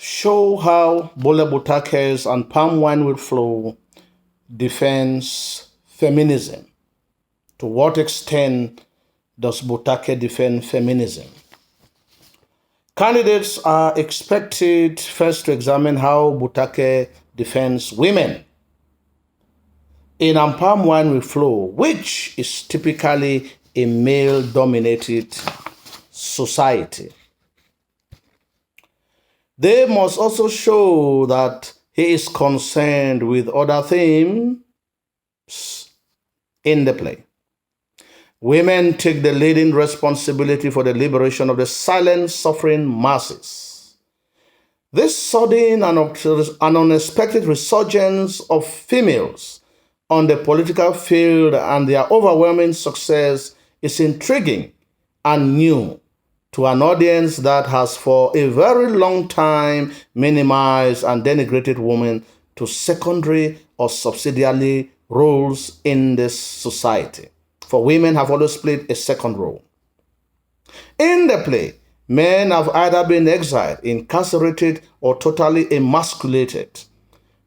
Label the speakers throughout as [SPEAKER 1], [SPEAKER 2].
[SPEAKER 1] show how Bole Butake's and Palm Wine Will Flow defends feminism. To what extent does Butake defend feminism? Candidates are expected first to examine how Butake defends women in a Palm Wine Will Flow, which is typically a male-dominated society. They must also show that he is concerned with other themes in the play. Women take the leading responsibility for the liberation of the silent, suffering masses. This sudden and unexpected resurgence of females on the political field and their overwhelming success is intriguing and new to an audience that has for a very long time minimized and denigrated women to secondary or subsidiary roles in this society. For women have always played a second role. In the play, men have either been exiled, incarcerated, or totally emasculated.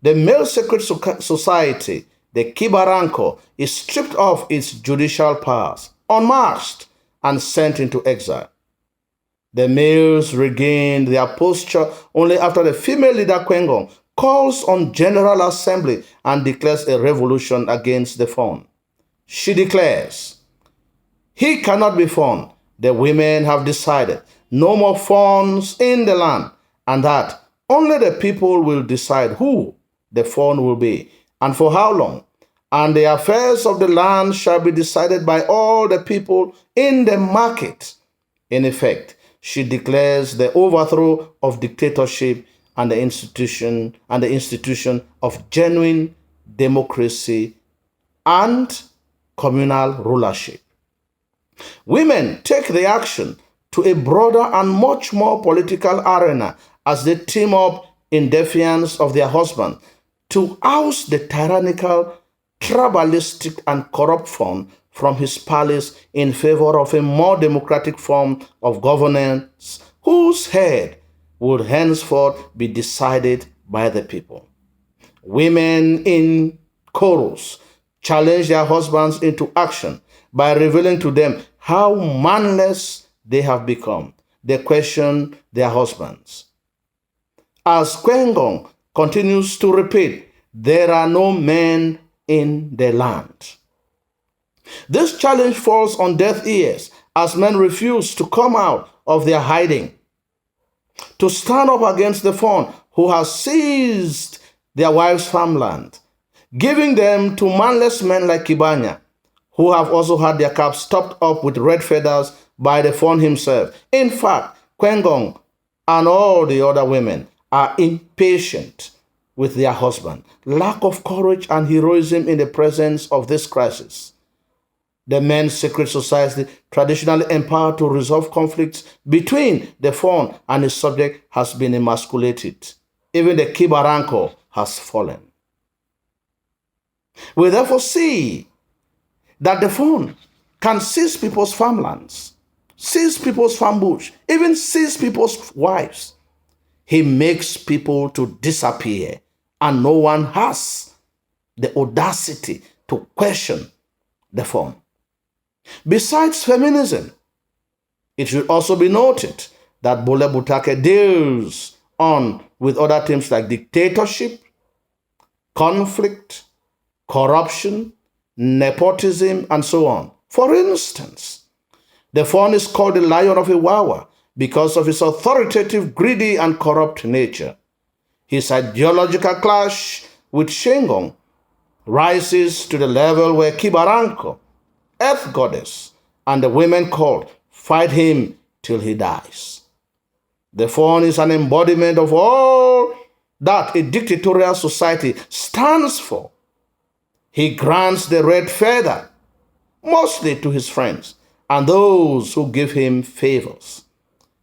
[SPEAKER 1] The male secret society, the Kibaranko, is stripped of its judicial powers, unmasked, and sent into exile. The males regained their posture only after the female leader Kwengong calls on General Assembly and declares a revolution against the fawn. She declares, "He cannot be fawn. The women have decided no more fawns in the land, and that only the people will decide who the fawn will be and for how long. And the affairs of the land shall be decided by all the people in the market." In effect, she declares the overthrow of dictatorship and the institution of genuine democracy and communal rulership. Women take the action to a broader and much more political arena as they team up in defiance of their husband to oust the tyrannical, tribalistic, and corrupt fawn from his palace in favor of a more democratic form of governance whose head would henceforth be decided by the people. Women in chorus challenge their husbands into action by revealing to them how manless they have become. They question their husbands. As Kwengong continues to repeat, "There are no men in the land." This challenge falls on deaf ears as men refuse to come out of their hiding, to stand up against the fawn who has seized their wives' farmland, giving them to manless men like Kibanya, who have also had their caps topped up with red feathers by the fawn himself. In fact, Kwengong and all the other women are impatient with their husband. Lack of courage and heroism in the presence of this crisis. The men's secret society, traditionally empowered to resolve conflicts between the fawn and his subject, has been emasculated. Even the Kibaranko has fallen. We therefore see that the fawn can seize people's farmlands, seize people's farm bush, even seize people's wives. He makes people to disappear, and no one has the audacity to question the fawn. Besides feminism, it should also be noted that Bole Butake deals on with other themes like dictatorship, conflict, corruption, nepotism, and so on. For instance, the fawn is called the Lion of Iwawa because of his authoritative, greedy, and corrupt nature. His ideological clash with Shengong rises to the level where Kibaranko, Earth Goddess, and the women called fight him till he dies. The fawn is an embodiment of all that a dictatorial society stands for. He grants the red feather, mostly to his friends and those who give him favors.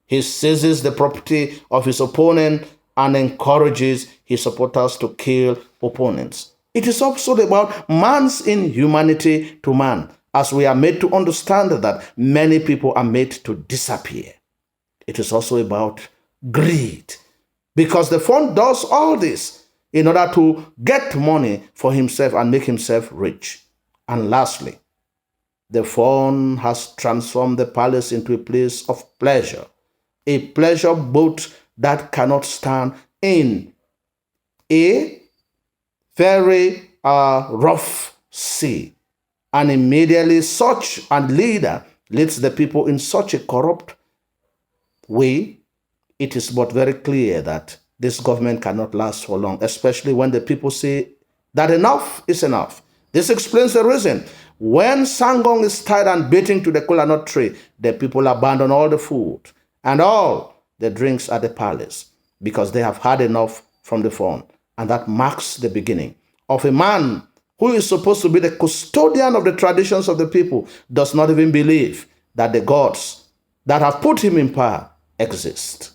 [SPEAKER 1] He seizes the property of his opponent and encourages his supporters to kill opponents. It is also about man's inhumanity to man, as we are made to understand that many people are made to disappear. It is also about greed, because the phone does all this in order to get money for himself and make himself rich. And lastly, the phone has transformed the palace into a place of pleasure, a pleasure boat that cannot stand in a very rough sea. And immediately such a leader leads the people in such a corrupt way, it is but very clear that this government cannot last for long, especially when the people say that enough is enough. This explains the reason. When Sangong is tied and beaten to the kola nut tree, the people abandon all the food and all the drinks at the palace because they have had enough from the phone. And that marks the beginning of a man who is supposed to be the custodian of the traditions of the people, does not even believe that the gods that have put him in power exist.